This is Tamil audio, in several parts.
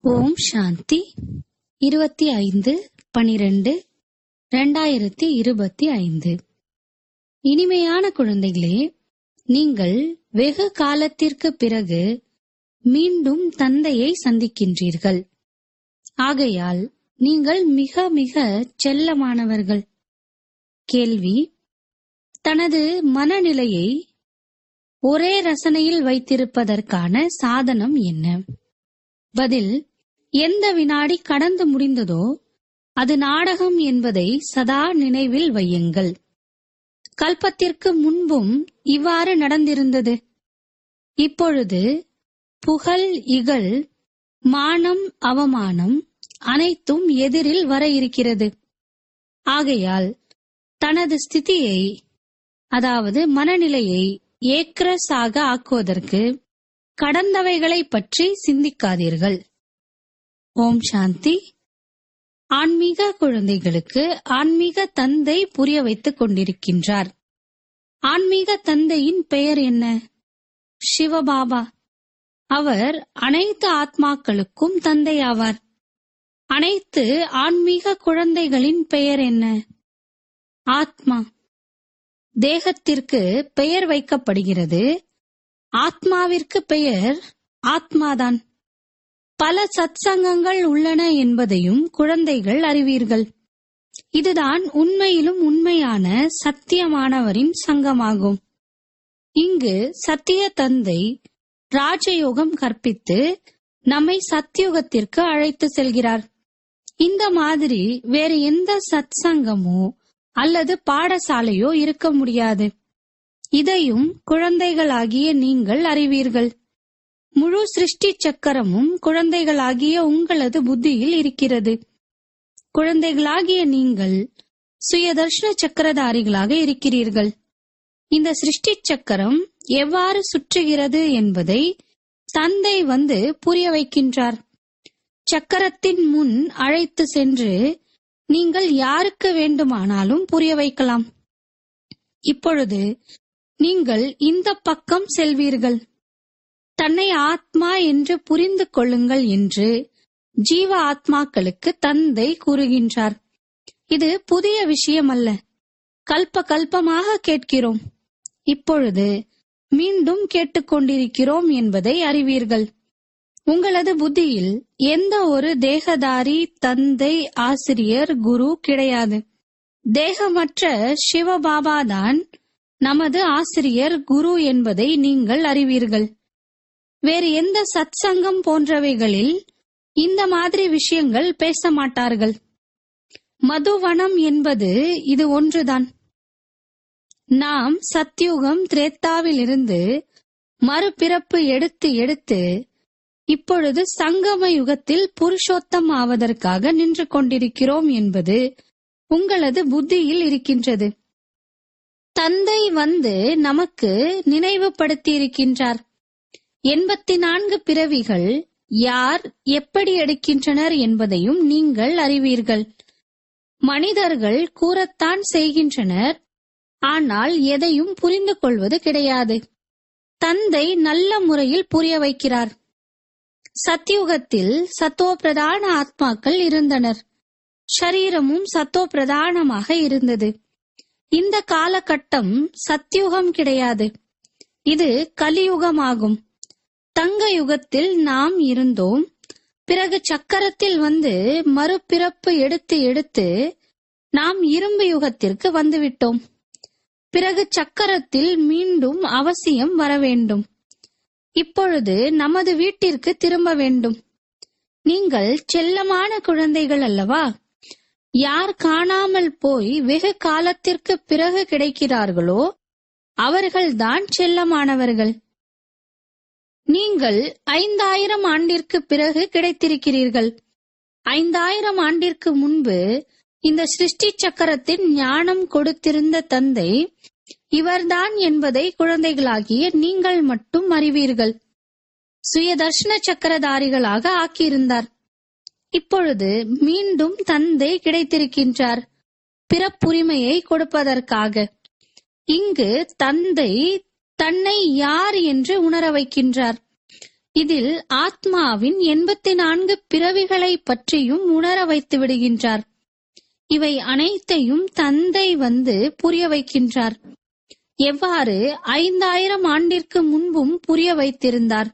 ஓம் சாந்தி 25/12/2025. இனிமையான குழந்தைகளே, நீங்கள் வெகு காலத்திற்கு பிறகு மீண்டும் தந்தையை சந்திக்கின்றீர்கள். ஆகையால் நீங்கள் மிக மிக செல்லமானவர்கள். கேள்வி: தனது மனநிலையை ஒரே ரசனையில் வைத்திருப்பதற்கான சாதனம் என்ன? பதில்: எந்த வினாடி கடந்து முடிந்ததோ அது நாடகம் என்பதை சதா நினைவில் வையுங்கள். கல்பத்திற்கு முன்பும் இவ்வாறு நடந்திருந்தது. இப்பொழுது புகழ், இகழ், மானம், அவமானம் அனைத்தும் எதிரில் வர இருக்கிறது. ஆகையால் தனது ஸ்திதியை, அதாவது மனநிலையை ஏக்ரஸாக ஆக்குவதற்கு கடந்தவைகளை பற்றி சிந்திக்காதீர்கள். ஓம் சாந்தி. ஆன்மீக குழந்தைகளுக்கு ஆன்மீக தந்தை புரிய வைத்துக் கொண்டிருக்கின்றார். ஆன்மீக தந்தையின் பெயர் என்ன? சிவபாபா. அவர் அனைத்து ஆத்மாக்களுக்கும் தந்தையாவார். அனைத்து ஆன்மீக குழந்தைகளின் பெயர் என்ன? ஆத்மா. தேகத்திற்கு பெயர் வைக்கப்படுகிறது, ஆத்மாவிற்கு பெயர் ஆத்மாதான். பல சத்சங்கங்கள் உள்ளன என்பதையும் குழந்தைகள் அறிவீர்கள். இதுதான் உண்மையிலும் உண்மையான சத்தியமானவரின் சங்கமாகும். இங்கு சத்திய தந்தை ராஜயோகம் கற்பித்து நம்மை சத்யுகத்திற்கு அழைத்து செல்கிறார். இந்த மாதிரி வேறு எந்த சத்சங்கமோ அல்லது பாடசாலையோ இருக்க முடியாது. இதையும் குழந்தைகளாகிய நீங்கள் அறிவீர்கள். முழு சிருஷ்டி சக்கரமும் குழந்தைகளாகிய உங்களது புத்தியில் இருக்கிறது. குழந்தைகளாகிய நீங்கள் சுயதர்ஷன சக்கரதாரிகளாக இருக்கிறீர்கள். இந்த சிருஷ்டி சக்கரம் எவ்வாறு சுற்றுகிறது என்பதை தந்தை வந்து புரிய வைக்கின்றார். சக்கரத்தின் முன் அழைத்து சென்று நீங்கள் யாருக்கு வேண்டுமானாலும் புரிய வைக்கலாம். இப்பொழுது நீங்கள் இந்த பக்கம் செல்வீர்கள். தன்னை ஆத்மா என்று புரிந்து கொள்ளுங்கள் என்று ஜீவ ஆத்மாக்களுக்கு தந்தை கூறுகின்றார். இது புதிய விஷயம் அல்ல. கல்ப கல்பமாக கேட்கிறோம். இப்பொழுது மீண்டும் கேட்டுக்கொண்டிருக்கிறோம் என்பதை அறிவீர்கள். உங்களது புத்தியில் எந்த ஒரு தேகதாரி, தந்தை, ஆசிரியர், குரு கிடையாது. தேகமற்ற சிவபாபாதான் நமது ஆசிரியர், குரு என்பதை நீங்கள் அறிவீர்கள். வேறு எந்த சத்சங்கம் போன்றவைகளில் இந்த மாதிரி விஷயங்கள் பேச மாட்டார்கள். மதுவனம் என்பது இது ஒன்றுதான். நாம் சத்யுகம், திரேத்தாவிலிருந்து மறுபிறப்பு எடுத்து எடுத்து இப்பொழுது சங்கம யுகத்தில் புருஷோத்தம் ஆவதற்காக நின்று கொண்டிருக்கிறோம் என்பது உங்களது புத்தியில் இருக்கின்றது. தந்தை வந்து நமக்கு நினைவுபடுத்தியிருக்கின்றார். 84 பிறவிகள் யார் எப்படி எடுக்கின்றனர் என்பதையும் நீங்கள் அறிவீர்கள். மனிதர்கள் கூறத்தான் செய்கின்றனர், ஆனால் எதையும் புரிந்து கொள்வது கிடையாது. தந்தை நல்ல முறையில் புரிய வைக்கிறார். சத்யுகத்தில் சத்தோ பிரதான ஆத்மாக்கள் இருந்தனர். ஷரீரமும் சத்தோ பிரதானமாக இருந்தது. இந்த காலகட்டம் சத்யுகம் கிடையாது. இது கலியுகமாகும். தங்க யுகத்தில் நாம் இருந்தோம். பிறகு சக்கரத்தில் வந்து மறுபிறப்பு எடுத்து எடுத்து நாம் இரும்பு யுகத்திற்கு வந்துவிட்டோம். பிறகு சக்கரத்தில் மீண்டும் அவசியம் வர வேண்டும். இப்பொழுது நமது வீட்டிற்கு திரும்ப வேண்டும். நீங்கள் செல்லமான குழந்தைகள் அல்லவா? யார் காணாமல் போய் வெகு காலத்திற்கு பிறகு கிடைக்கிறார்களோ அவர்கள்தான் செல்லமானவர்கள். நீங்கள் 5000 ஆண்டிற்கு பிறகு கிடைத்திருக்கிறீர்கள். 5000 ஆண்டிற்கு முன்பு இந்த சிருஷ்டி சக்கரத்தின் ஞானம் கொடுத்திருந்த தந்தை இவர்தான் என்பதை குழந்தைகளாகிய நீங்கள் மட்டும் அறிவீர்கள். சுயதர்ஷன சக்கரதாரிகளாக ஆக்கியிருந்தார். இப்பொழுது மீண்டும் தந்தை கிடைத்திருக்கின்றார், பிறப்புரிமையை கொடுப்பதற்காக. இங்கு தந்தை தன்னை யார் என்று உணர வைக்கின்றார். இதில் ஆத்மாவின் 84 பிறவிகளை பற்றியும் உணர வைத்து விடுகின்றார். இவை அனைத்தையும் தந்தை வந்து புரிய வைக்கின்றார். எவ்வாறு 5000 ஆண்டிற்கு முன்பும் புரிய வைத்திருந்தார்.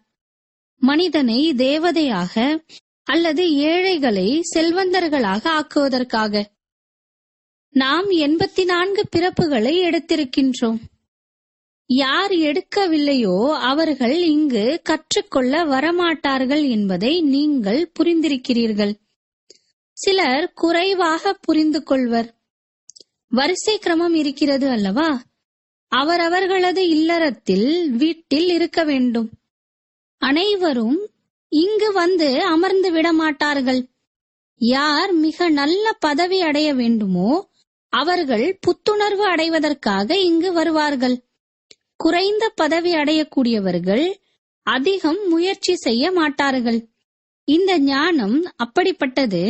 மனிதனை தேவதையாக அல்லது ஏழைகளை செல்வந்தர்களாக ஆக்குவதற்காக. நாம் 84 பிறப்புகளை எடுத்திருக்கின்றோம். யார் எடுக்கவில்லையோ அவர்கள் இங்கு கற்றுக்கொள்ள வரமாட்டார்கள் என்பதை நீங்கள் புரிந்திருக்கிறீர்கள். சிலர் குறைவாக புரிந்து கொள்வர். வரிசை கிரமம் இருக்கிறது அல்லவா? அவரவர்களது இல்லறத்தில் வீட்டில் இருக்க வேண்டும். அனைவரும் இங்கு வந்து அமர்ந்து விட மாட்டார்கள். யார் மிக நல்ல பதவி அடைய வேண்டுமோ அவர்கள் புத்துணர்வு அடைவதற்காக இங்கு வருவார்கள். குறைந்த பதவி அடையக்கூடியவர்கள் அதிகம் முயற்சி செய்ய மாட்டார்கள். இந்த ஞானம் அப்படிப்பட்டது.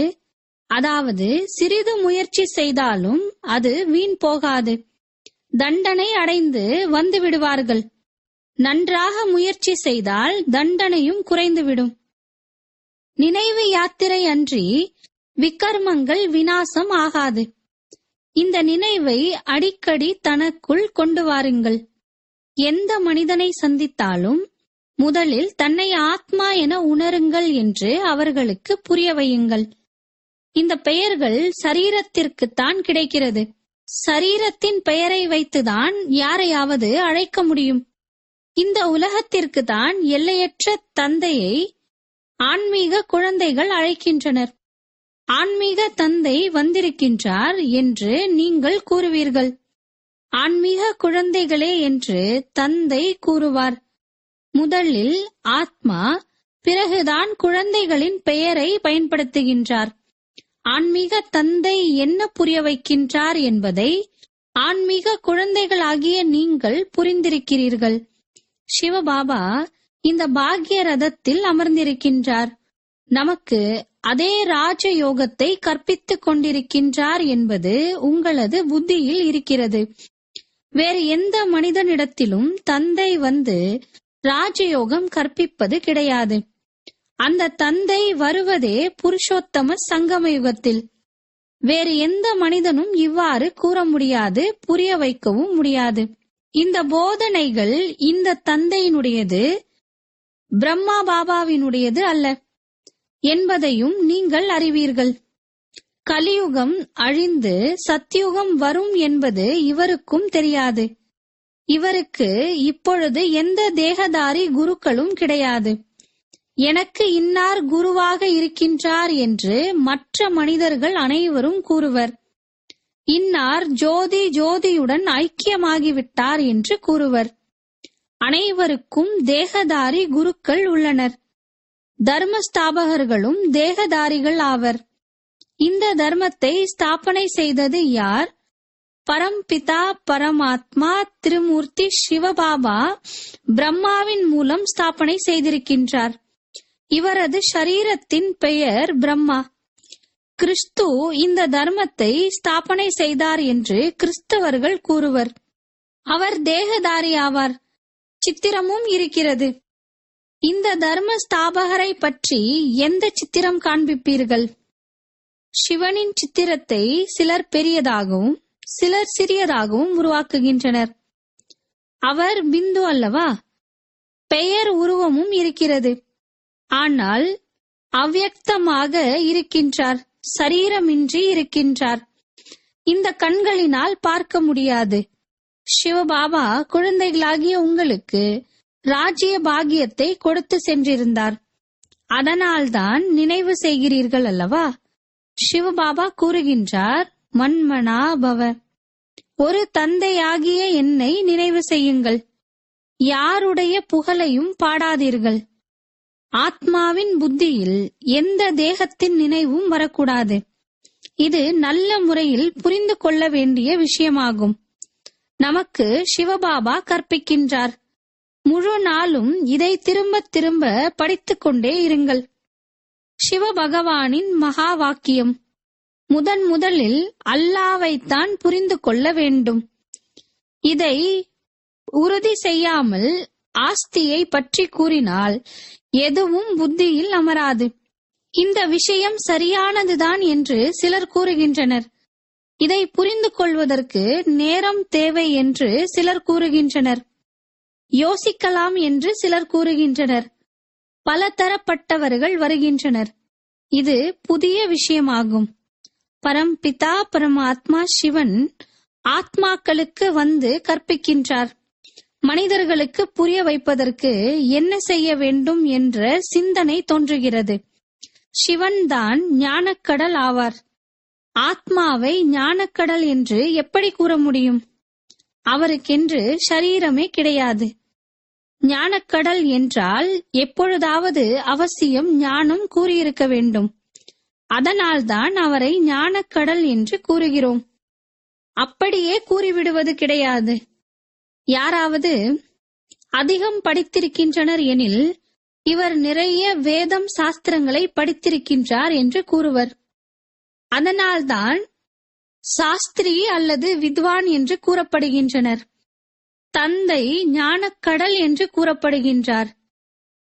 அதாவது சிறிது முயற்சி செய்தாலும் அது வீண் போகாது. தண்டனை அடைந்து வந்து விடுவார்கள். நன்றாக முயற்சி செய்தால் தண்டனையும் குறைந்துவிடும். நினைவு யாத்திரை அன்றி விகர்மங்கள் விநாசம் ஆகாது. இந்த நினைவை அடிக்கடி தனக்குள் கொண்டு வாருங்கள். எந்த மனிதனை சந்தித்தாலும் முதலில் தன்னை ஆத்மா என உணருங்கள் என்று அவர்களுக்கு புரிய வையுங்கள். இந்த பெயர்கள் சரீரத்திற்குத்தான் கிடைக்கிறது. சரீரத்தின் பெயரை வைத்துதான் யாரையாவது அழைக்க முடியும். இந்த உலகத்திற்கு தான் எல்லையற்ற தந்தையை ஆன்மீக குழந்தைகள் அழைக்கின்றனர். ஆன்மீக தந்தை வந்திருக்கின்றார் என்று நீங்கள் கூறுவீர்கள். ஆன்மீக குழந்தைகளே என்று தந்தை கூறுவார். முதலில் ஆத்மா, பிறகுதான் குழந்தைகளின் பெயரை பயன்படுத்துகின்றார். ஆன்மீக தந்தை என்ன புரிய வைக்கின்றார் என்பதை ஆன்மீக குழந்தைகளாகிய நீங்கள் புரிந்திருக்கிறீர்கள். சிவபாபா இந்த பாக்ய ரதத்தில் அமர்ந்திருக்கின்றார். நமக்கு அதே ராஜயோகத்தை கற்பித்துக் கொண்டிருக்கின்றார் என்பது உங்களது புத்தியில் இருக்கிறது. வேறு எந்த மனிதனிடத்திலும் தந்தை வந்து ராஜயோகம் கற்பிப்பது கிடையாது. அந்த தந்தை வருவதே புருஷோத்தம சங்கம யுகத்தில். வேறு எந்த மனிதனும் இவ்வாறு கூற முடியாது, புரிய வைக்கவும் முடியாது. இந்த போதனைகள் இந்த தந்தையினுடையது, பிரம்மா பாபாவினுடையது அல்ல என்பதையும் நீங்கள் அறிவீர்கள். கலியுகம் அழிந்து சத்யுகம் வரும் என்பது இவருக்கும் தெரியாது. இவருக்கு இப்பொழுது எந்த தேகதாரி குருக்களும் கிடையாது. எனக்கு இன்னார் குருவாக இருக்கின்றார் என்று மற்ற மனிதர்கள் அனைவரும் கூறுவர். இன்னார் ஜோதியுடன் ஐக்கியமாகிவிட்டார் என்று கூறுவர். அனைவருக்கும் தேகதாரி குருக்கள் உள்ளனர். தர்மஸ்தாபகர்களும் தேகதாரிகள் ஆவர். இந்த தர்மத்தை ஸ்தாபனை செய்தது யார்? பரம்பிதா பரமாத்மா திருமூர்த்தி சிவபாபா பிரம்மாவின் மூலம் ஸ்தாபனை செய்திருக்கின்றார். இவரது ஷரீரத்தின் பெயர் பிரம்மா. கிறிஸ்து இந்த தர்மத்தை ஸ்தாபனை செய்தார் என்று கிறிஸ்தவர்கள் கூறுவர். அவர் தேகதாரி ஆவார். சித்திரமும் இருக்கிறது. இந்த தர்ம ஸ்தாபகரை பற்றி எந்த சித்திரம் காண்பிப்பீர்கள்? சிவனின் சித்திரத்தை சிலர் பெரியதாகவும் சிலர் சிறியதாகவும் உருவாக்குகின்றனர். அவர் பிந்து அல்லவா? பெயர் உருவமும் இருக்கிறது. ஆனால் அவ்யக்தமாக இருக்கின்றார். சரீரமின்றி இருக்கின்றார். இந்த கண்களினால் பார்க்க முடியாது. சிவபாபா குழந்தைகளாகிய உங்களுக்கு ராஜ்ய பாகியத்தை கொடுத்து சென்றிருந்தார். அதனால்தான் நினைவு செய்கிறீர்கள் அல்லவா? சிவபாபா கூறுகின்றார், மன்மனா பவ. ஒரு தந்தையாகிய என்னை நினைவு செய்யுங்கள். யாருடைய புகழையும் பாடாதீர்கள். ஆத்மாவின் புத்தியில் எந்த தேகத்தின் நினைவும் வரக்கூடாது. இது நல்ல முறையில் புரிந்து கொள்ள வேண்டிய விஷயமாகும். நமக்கு சிவபாபா கற்பிக்கின்றார். முழு நாளும் இதை திரும்ப திரும்ப படித்துக் கொண்டே இருங்கள். சிவபகவானின் மகா வாக்கியம். முதலில் அல்லாவைத்தான் புரிந்து கொள்ள வேண்டும். இதை உறுதி செய்யாமல் ஆஸ்தியை பற்றி கூறினால் எதுவும் புத்தியில் அமராது. இந்த விஷயம் சரியானதுதான் என்று சிலர் கூறுகின்றனர். இதை புரிந்து கொள்வதற்கு நேரம் தேவை என்று சிலர் கூறுகின்றனர். யோசிக்கலாம் என்று சிலர் கூறுகின்றனர். பல தரப்பட்டவர்கள் வருகின்றனர். இது புதிய விஷயமாகும். பரம்பிதா பரமாத்மா சிவன் ஆத்மாக்களுக்கு வந்து கற்பிக்கின்றார். மனிதர்களுக்கு புரிய வைப்பதற்கு என்ன செய்ய வேண்டும் என்ற சிந்தனை தோன்றுகிறது. சிவன் தான் ஞானக்கடல் ஆவார். ஆத்மாவை ஞானக்கடல் என்று எப்படி கூற முடியும்? அவருக்கென்று ஷரீரமே கிடையாது. ஞானக்கடல் என்றால் எப்பொழுதாவது அவசியம் ஞானம் கூறியிருக்க வேண்டும். அதனால்தான் அவரை ஞானக்கடல் என்று கூறுகிறோம். அப்படியே கூறிவிடுவது கிடையாது. யாராவது அதிகம் படித்திருக்கின்றனர் எனில் இவர் நிறைய வேதம் சாஸ்திரங்களை படித்திருக்கின்றார் என்று கூறுவர். அதனால்தான் சாஸ்திரி அல்லது வித்வான் என்று கூறப்படுகின்றனர். தந்தை ஞானக்கடல் என்று கூறப்படுகின்றார்.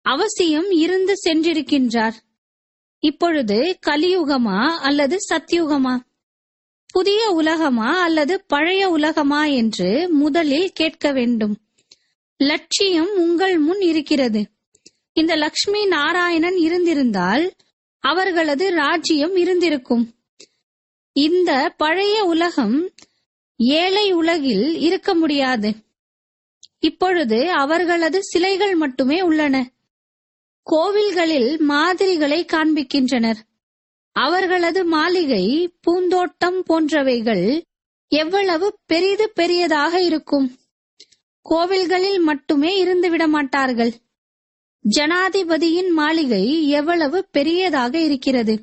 அவசியம் இருந்து சென்றிருக்கின்றார். இப்பொழுது கலியுகமா அல்லது சத்யுகமா, புதிய உலகமா அல்லது பழைய உலகமா என்று முதலில் கேட்க வேண்டும். லட்சியம் உங்கள் முன் இருக்கிறது. இந்த லட்சுமி நாராயணன் இருந்திருந்தால் அவர்களது ராஜ்யம் இருந்திருக்கும். இந்த பழைய உலகம் ஏழை உலகில் இருக்க முடியாது. இப்பொழுது அவர்களது சிலைகள் மட்டுமே உள்ளன. கோவில்களில் மாதிரிகளை காண்பிக்கின்றனர். அவர்களது மாளிகை, பூந்தோட்டம் போன்றவைகள் எவ்வளவு பெரியதாக இருக்கும். கோவில்களில் மட்டுமே இருந்து விட மாட்டார்கள். ஜனாதிபதியின் மாளிகை எவ்வளவு பெரியதாக இருக்கிறது.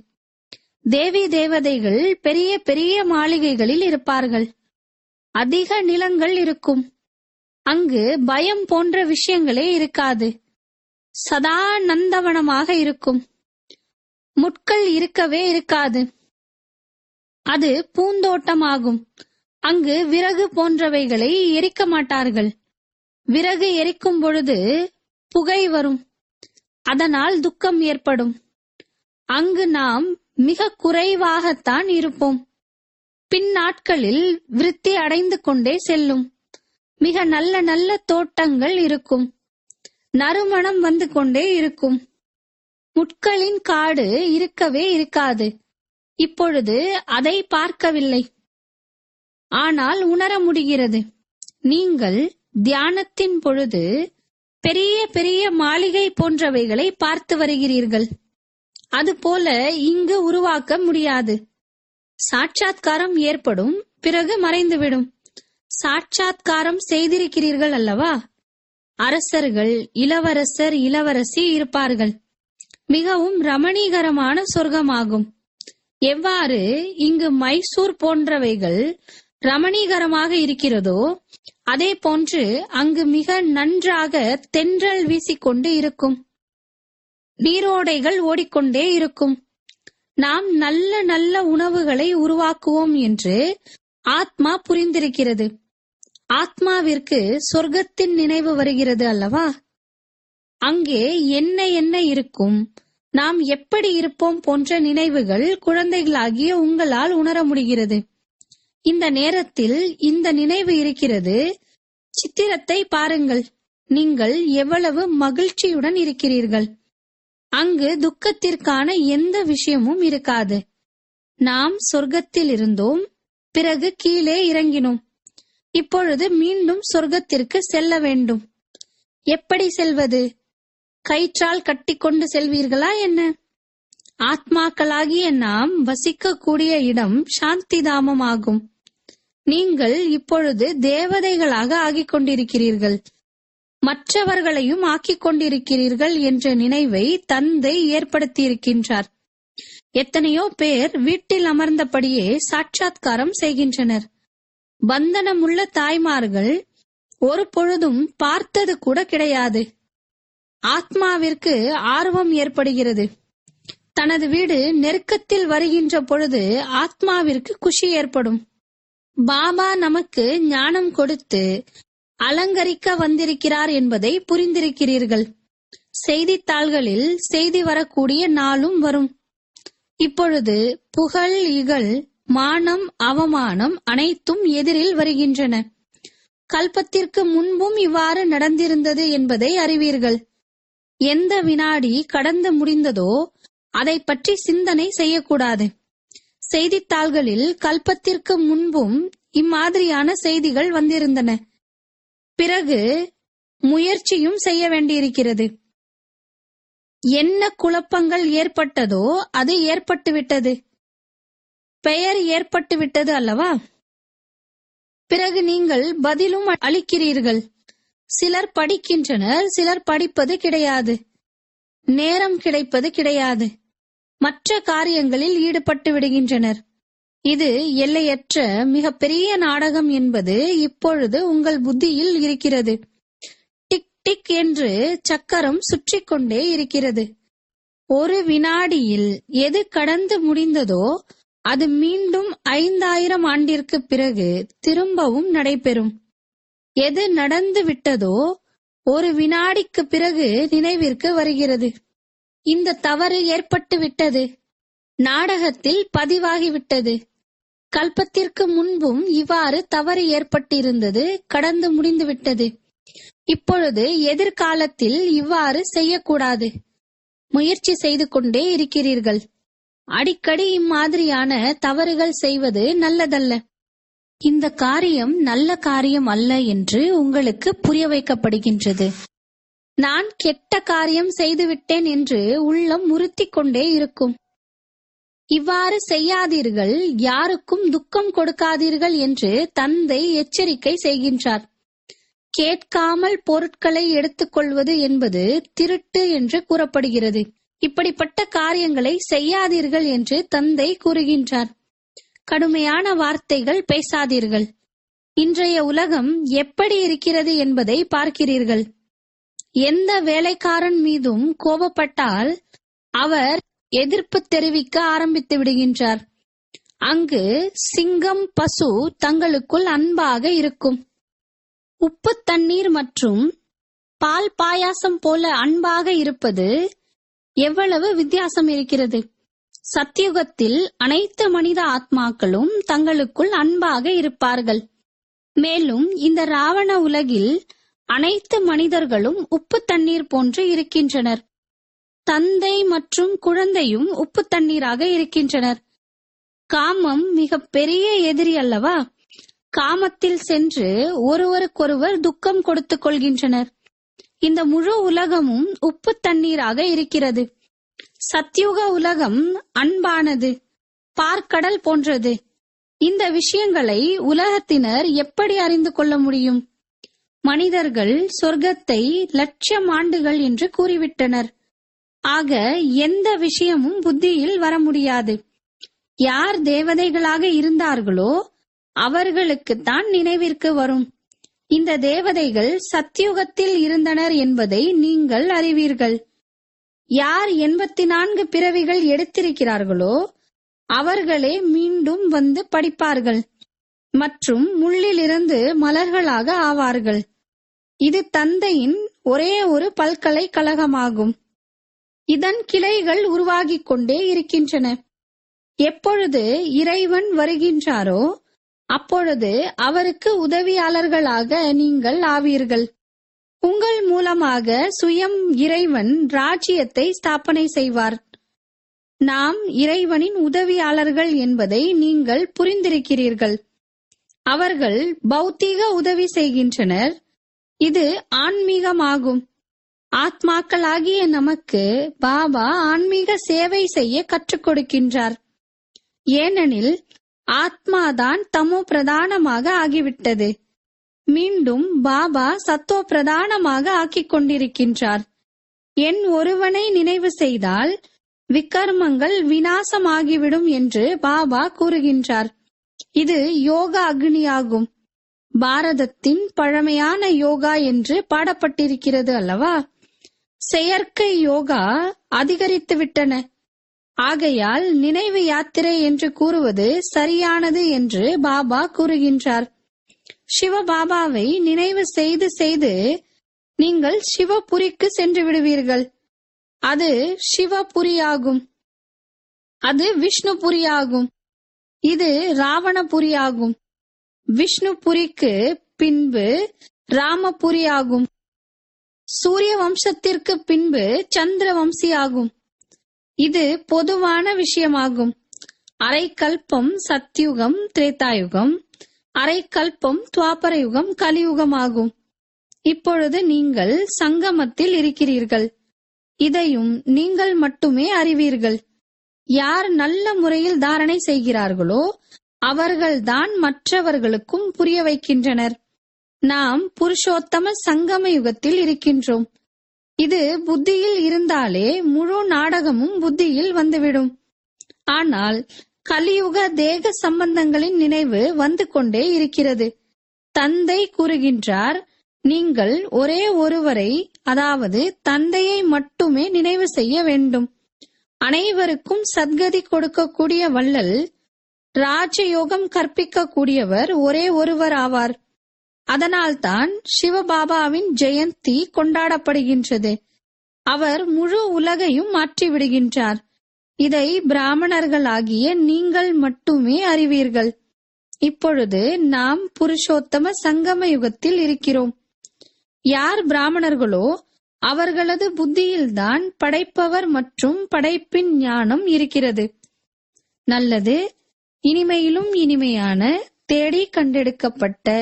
தேவி தேவதைகள் பெரிய பெரிய மாளிகைகளில் இருப்பார்கள். அதிக நிலங்கள் இருக்கும். அங்கு பயம் போன்ற விஷயங்களே இருக்காது. சதா நந்தவனமாக இருக்கும். முட்கள் இருக்கவே இருக்காது. அது பூந்தோட்டமாகும். அங்கு விறகு போன்றவைகளை எரிக்க மாட்டார்கள். விறகு எரிக்கும் பொழுது புகை வரும். அதனால் துக்கம் ஏற்படும். அங்கு நாம் மிக குறைவாகத்தான் இருப்போம். பின் நாட்களில் விருத்தி அடைந்து கொண்டே செல்லும். மிக நல்ல நல்ல தோட்டங்கள் இருக்கும். நறுமணம் வந்து கொண்டே இருக்கும். முட்களின் காடு இருக்கவே இருக்காது. இப்பொழுது அதை பார்க்கவில்லை. ஆனால் உணர முடிகிறது. நீங்கள் தியானத்தின் பொழுது பெரிய பெரிய மாளிகை போன்றவைகளை பார்த்து வருகிறீர்கள். அதுபோல இங்கு உருவாக்க முடியாது. சாட்சாத்காரம் ஏற்படும், பிறகு மறைந்துவிடும். சாட்சாத்காரம் செய்திருக்கிறீர்கள் அல்லவா? அரசர்கள், இளவரசர், இளவரசி இருப்பார்கள். மிகவும் ரமணீகரமான சொர்க்கமாகும். எவ்வாறு இங்கு மைசூர் போன்றவைகள் ரமணீகரமாக இருக்கிறதோ அதே போன்று அங்கு மிக நன்றாக தென்றல் வீசிக்கொண்டு இருக்கும். நீரோடைகள் ஓடிக்கொண்டே இருக்கும். நாம் நல்ல நல்ல உணவுகளை உருவாக்குவோம் என்று ஆத்மா புரிந்திருக்கிறது. ஆத்மாவிற்கு சொர்க்கத்தின் நினைவு வருகிறது அல்லவா? அங்கே என்ன என்ன இருக்கும், நாம் எப்படி இருப்போம் போன்ற நினைவுகள் குழந்தைகளாகிய உங்களால் உணர முடிகிறது. இந்த நேரத்தில் இந்த நினைவு இருக்கிறது. சித்திரத்தை பாருங்கள். நீங்கள் எவ்வளவு மகிழ்ச்சியுடன் இருக்கிறீர்கள். அங்கு துக்கத்திற்கான எந்த விஷயமும் இருக்காது. நாம் சொர்க்கத்தில் இருந்தோம், பிறகு கீழே இறங்கினோம். இப்பொழுது மீண்டும் சொர்க்கத்திற்கு செல்ல வேண்டும். எப்படி செல்வது? கயிற்றால் கட்டிக்கொண்டு செல்வீர்களா என்ன? ஆத்மாக்களாகிய நாம் வசிக்கக்கூடிய இடம் சாந்தி தாமமாகும். நீங்கள் இப்பொழுது தேவதைகளாக ஆகிக் கொண்டிருக்கிறீர்கள். மற்றவர்களையும் ஆக்கிக் கொண்டிருக்கிறீர்கள் என்ற நினைவை தந்தை ஏற்படுத்தியிருக்கின்றார். எத்தனையோ பேர் வீட்டில் அமர்ந்தபடியே சாட்சாத்காரம் செய்கின்றனர். பந்தனமுள்ள தாய்மார்கள் ஒரு பொழுதும் பார்த்தது கூட கிடையாது. ஆத்மாவிற்கு ஆர்வம் ஏற்படுகிறது. தனது வீடு நெருக்கத்தில் வருகின்ற பொழுது ஆத்மாவிற்கு குஷி ஏற்படும். பாபா நமக்கு ஞானம் கொடுத்து அலங்கரிக்க வந்திருக்கிறார் என்பதை புரிந்திருக்கிறீர்கள். செய்தித்தாள்களில் செய்தி வரக்கூடிய நாளும் வரும். இப்பொழுது புகழ், இகழ், மானம், அவமானம் அனைத்தும் எதிரில் வருகின்றன. கல்பத்திற்கு முன்பும் இவ்வாறு நடந்திருந்தது என்பதை அறிவீர்கள். எந்த வினாடி கடந்து முடிந்ததோ அதை பற்றி சிந்தனை செய்யக்கூடாது. செய்தித்தாள்களில் கல்பத்திற்கு முன்பும் இம்மாதிரியான செய்திகள் வந்திருந்தன. பிறகு முயற்சியும் செய்ய வேண்டியிருக்கிறது. என்ன குழப்பங்கள் ஏற்பட்டதோ அது ஏற்பட்டுவிட்டது. பெயர் ஏற்பட்டுவிட்டது அல்லவா? பிறகு நீங்கள் பதிலும் அளிக்கிறீர்கள். சிலர் படிக்கின்றனர், சிலர் படிப்பது கிடையாது, நேரம் கிடைப்பது கிடையாது, மற்ற காரியங்களில் ஈடுபட்டு விடுகின்றனர். இது எல்லையற்ற மிகப்பெரிய நாடகம் என்பது இப்பொழுது உங்கள் புத்தியில் இருக்கிறது. டிக் டிக் என்று சக்கரம் சுற்றி கொண்டே இருக்கிறது. ஒரு வினாடியில் எது கடந்து முடிந்ததோ அது மீண்டும் 5000 ஆண்டிற்கு பிறகு திரும்பவும் நடைபெறும். எது நடந்து விட்டதோ ஒரு வினாடிக்கு பிறகு நினைவிற்கு வருகிறது. இந்த தவறு ஏற்பட்டு விட்டது, நாடகத்தில் பதிவாகிவிட்டது. கல்பத்திற்கு முன்பும் இவ்வாறு தவறு ஏற்பட்டிருந்தது, கடந்து முடிந்துவிட்டது. இப்பொழுது எதிர்காலத்தில் இவ்வாறு செய்யக்கூடாது. முயற்சி செய்து கொண்டே இருக்கிறீர்கள். அடிக்கடி இம்மாதிரியான தவறுகள் செய்வது நல்லதல்ல. இந்த காரியம் நல்ல காரியம் அல்ல என்று உங்களுக்கு புரிய வைக்கப்படுகின்றது. நான் கெட்ட காரியம் செய்துவிட்டேன் என்று உள்ளம் உறுத்திக் கொண்டே இருக்கும். இவ்வாறு செய்யாதீர்கள், யாருக்கும் துக்கம் கொடுக்காதீர்கள் என்று தந்தை எச்சரிக்கை செய்கின்றார். கேட்காமல் பொருட்களை எடுத்துக்கொள்வது என்பது திருட்டு என்று கூறப்படுகிறது. இப்படிப்பட்ட காரியங்களை செய்யாதீர்கள் என்று தந்தை கூறுகின்றார். கடுமையான வார்த்தைகள் பேசாதீர்கள். இன்றைய உலகம் எப்படி இருக்கிறது என்பதை பார்க்கிறீர்கள். எந்த வேலைக்காரன் மீதும் கோபப்பட்டால் அவர் எதிர்ப்பு தெரிவிக்க ஆரம்பித்து விடுகின்றார். அங்கு சிங்கம், பசு தங்களுக்குள் அன்பாக இருக்கும். உப்பு தண்ணீர் மற்றும் பால் பாயாசம் போல அன்பாக இருப்பது எவ்வளவு வித்தியாசம் இருக்கிறது. சத்தியுகத்தில் அனைத்து மனித ஆத்மாக்களும் தங்களுக்குள் அன்பாக இருப்பார்கள். மேலும் இந்த ராவண உலகில் அனைத்து மனிதர்களும் உப்பு தண்ணீர் போன்று இருக்கின்றனர். தந்தை மற்றும் குழந்தையும் உப்பு தண்ணீராக இருக்கின்றனர். காமம் மிக பெரிய எதிரி அல்லவா? காமத்தில் சென்று ஒருவருக்கொருவர் துக்கம் கொடுத்துக் கொள்கின்றனர். இந்த முழு உலகமும் உப்பு தண்ணீராக இருக்கிறது. சத்யுக உலகம் அன்பானது, பார்க்கடல் போன்றது. இந்த விஷயங்களை உலகத்தினர் எப்படி அறிந்து கொள்ள முடியும்? மனிதர்கள் சொர்க்கத்தை 1,00,000 ஆண்டுகள் என்று கூறிவிட்டனர். ஆக எந்த விஷயமும் புத்தியில் வர முடியாது. யார் தேவதைகளாக இருந்தார்களோ அவர்களுக்குத்தான் நினைவிற்கு வரும். இந்த தேவதைகள் சத்யுகத்தில் இருந்தனர் என்பதை நீங்கள் அறிவீர்கள். யார் 84 பிறவிகள் எடுத்திருக்கிறார்களோ அவர்களே மீண்டும் வந்து படிப்பார்கள் மற்றும் முள்ளிலிருந்து மலர்களாக ஆவார்கள். இது தந்தையின் ஒரே ஒரு பல்கலைக்கழகமாகும். இதன் கிளைகள் உருவாகிக் கொண்டே இருக்கின்றன. எப்பொழுது இறைவன் வருகின்றாரோ அப்பொழுது அவருக்கு உதவியாளர்களாக நீங்கள் ஆவீர்கள். உங்கள் மூலமாக சுயம் இறைவன் ராஜ்யத்தை ஸ்தாபனை செய்வார். நாம் இறைவனின் உதவியாளர்கள் என்பதை நீங்கள் புரிந்திருக்கிறீர்கள். அவர்கள் பௌத்தீக உதவி செய்கின்றனர். இது ஆன்மீகமாகும். ஆத்மாக்களாகிய நமக்கு பாபா ஆன்மீக சேவை செய்ய கற்றுக் கொடுக்கின்றார். ஏனெனில் ஆத்மாதான் தமோ பிரதானமாக ஆகிவிட்டது. மீண்டும் பாபா சத்தோ பிரதானமாக ஆக்கிக் கொண்டிருக்கின்றார். என் ஒருவனை நினைவு செய்தால் விகர்மங்கள் விநாசமாகிவிடும் என்று பாபா கூறுகின்றார். இது யோகா அக்னியாகும். பாரதத்தின் பழமையான யோகா என்று பாடப்பட்டிருக்கிறது அல்லவா? செயற்கை யோகா அதிகரித்து விட்டன. ஆகையால் நினைவு யாத்திரை என்று கூறுவது சரியானது என்று பாபா கூறுகின்றார். சிவபாபாவை நினைவு செய்து செய்து நீங்கள் சிவபுரிக்கு சென்று விடுவீர்கள். அது சிவபுரியாகும். அது விஷ்ணுபுரியாகும். இது ராவணபுரியாகும். விஷ்ணுபுரிக்கு பின்பு ராமபுரியாகும். சூரிய வம்சத்திற்கு பின்பு சந்திர வம்சியாகும். இது பொதுவான விஷயமாகும். அரை கல்பம் சத்யுகம் திரேதாயுகம், அரை கல்பம் துவாபர யுகம் கலியுகமாகும். இப்பொழுது நீங்கள் சங்கமத்தில் இருக்கிறீர்கள். இதையும் நீங்கள் மட்டுமே அறிவீர்கள். யார் நல்ல முறையில் தாரணை செய்கிறார்களோ அவர்கள்தான் மற்றவர்களுக்கும் புரிய வைக்கின்றனர். நாம் புருஷோத்தம சங்கம யுகத்தில் இருக்கின்றோம். இது புத்தியில் இருந்தாலே முழு நாடகமும் புத்தியில் வந்துவிடும். ஆனால் கலியுக தேக சம்பந்தங்களின் நினைவு வந்து கொண்டே இருக்கிறது. தந்தை கூறுகின்றார், நீங்கள் ஒரே ஒருவரை, அதாவது தந்தையை மட்டுமே நினைவு செய்ய வேண்டும். அனைவருக்கும் சத்கதி கொடுக்கக்கூடிய வள்ளல், ராஜயோகம் கற்பிக்க கூடியவர் ஒரே ஒருவர் ஆவார். அதனால்தான் சிவபாபாவின் ஜெயந்தி கொண்டாடப்படுகின்றது. அவர் முழு உலகையும் மாற்றிவிடுகின்றார். இதை பிராமணர்களாகிய நீங்கள் மட்டுமே அறிவீர்கள். இப்பொழுது நாம் புருஷோத்தம சங்கம யுகத்தில் இருக்கிறோம். யார் பிராமணர்களோ அவர்களது புத்தியில்தான் படைப்பவர் மற்றும் படைப்பின் ஞானம் இருக்கிறது. நல்லது. இனிமையிலும் இனிமையான தேடி கண்டெடுக்கப்பட்ட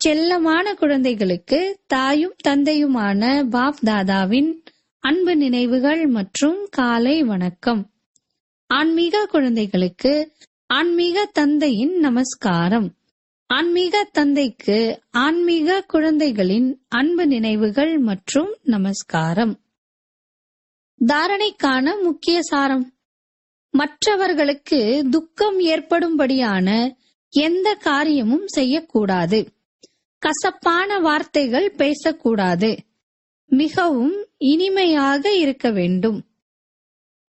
செல்லமான குழந்தைகளுக்கு தாயும் தந்தையுமான பாப் தாதாவின் அன்பு நினைவுகள் மற்றும் காலை வணக்கம். ஆன்மீக குழந்தைகளுக்கு ஆன்மீக தந்தையின் நமஸ்காரம். ஆன்மீக தந்தைக்கு ஆன்மீக குழந்தைகளின் அன்பு நினைவுகள் மற்றும் நமஸ்காரம். தாரணைக்கான முக்கிய சாரம்: மற்றவர்களுக்கு துக்கம் ஏற்படும்படியான எந்த காரியமும் செய்யக்கூடாது. கசப்பான வார்த்தைகள் பேசக்கூடாது. மிகவும் இனிமையாக இருக்க வேண்டும்.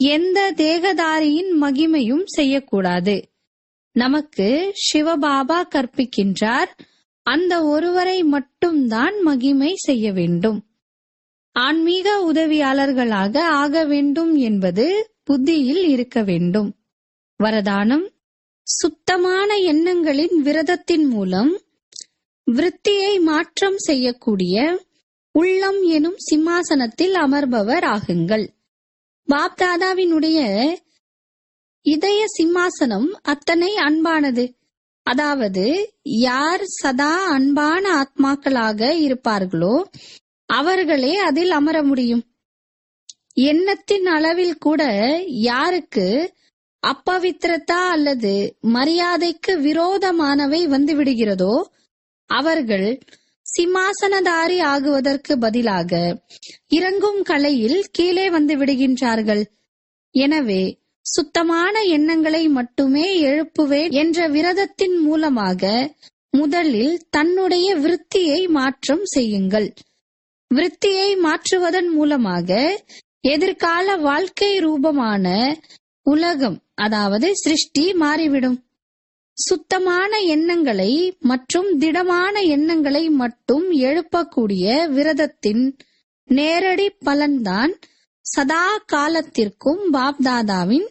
எந்த தேகதாரியின் மகிமையும் செய்யக்கூடாது. நமக்கு சிவபாபா கற்பிக்கின்றார், அந்த ஒருவரை மட்டும்தான் மகிமை செய்ய வேண்டும். ஆன்மீக உதவியாளர்களாக ஆக வேண்டும் என்பது புத்தியில் இருக்க வேண்டும். வரதானம்: சுத்தமான எண்ணங்களின் விரதத்தின் மூலம் விருத்தியை மாற்றம் செய்யக்கூடிய உள்ளம் எனும் சிம்மாசனத்தில் அமர்பவர் ஆகுங்கள். பாப்தாதாவினுடைய இதய சிம்மாசனம் அத்தனை அன்பானது. அதாவது யார் சதா அன்பான ஆத்மாக்களாக இருப்பார்களோ அவர்களே அதில் அமர முடியும். எண்ணத்தின் அளவில் கூட யாருக்கு அப்பவித்திரதா அல்லது மரியாதைக்கு விரோதமானவை வந்துவிடுகிறதோ அவர்கள் சிம்மாசனதாரி ஆகுவதற்கு பதிலாக இறங்கும் கலையில் கீழே வந்து விடுகின்றார்கள். எனவே சுத்தமான எண்ணங்களை மட்டுமே எழுப்புவேன் என்ற விரதத்தின் மூலமாக முதலில் தன்னுடைய விருத்தியை மாற்றம் செய்யுங்கள். விருத்தியை மாற்றுவதன் மூலமாக எதிர்கால வாழ்க்கை ரூபமான உலகம், அதாவது சிருஷ்டி மாறிவிடும். சுத்தமான எண்ணங்களை மற்றும் திடமான எண்ணங்களை மட்டும் எழுப்பக்கூடிய விரதத்தின் நேரடி பலன்தான் சதா காலத்திற்கும் பாப்தாதாவின்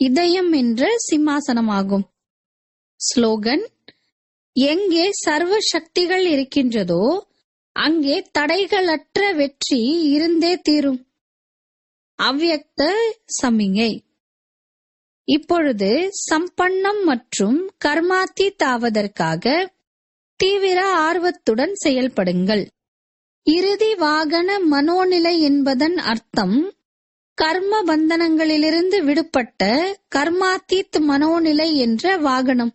இதயம் என்ற சிம்மாசனமாகும். ஸ்லோகன்: எங்கே சர்வ சக்திகள் இருக்கின்றதோ அங்கே தடைகளற்ற வெற்றி இருந்தே தீரும். அவ்யக்த சமிங்கை. இப்பொழுது சம்பன்னம் மற்றும் கர்மாத்தீத் ஆவதற்காக தீவிர ஆர்வத்துடன் செயல்படுங்கள். இறுதி வாகன மனோநிலை என்பதன் அர்த்தம் கர்ம பந்தனங்களிலிருந்து விடுபட்ட கர்மாத்தீத் மனோநிலை என்ற வாகனம்,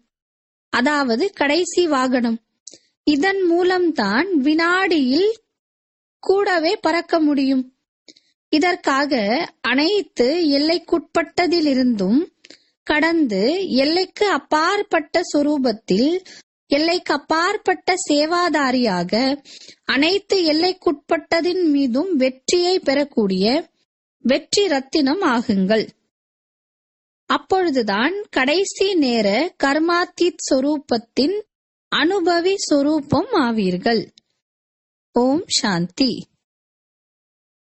அதாவது கடைசி வாகனம். இதன் மூலம்தான் வினாடியில் கூடவே பறக்க முடியும். இதற்காக அனைத்து எல்லைக்குட்பட்டதிலிருந்தும் கடந்து எல்லைக்கு அப்பாற்பட்ட சொரூபத்தில் எல்லைக்கு அப்பாற்பட்ட சேவாதாரியாக அனைத்து எல்லைக்குட்பட்டதின் மீதும் வெற்றியை பெறக்கூடிய வெற்றி ரத்தினம் ஆகுங்கள். அப்பொழுதுதான் கடைசி நேர கர்மாத்தீத் சொரூபத்தின் அனுபவி சொரூபம் ஆவீர்கள். ஓம் சாந்தி.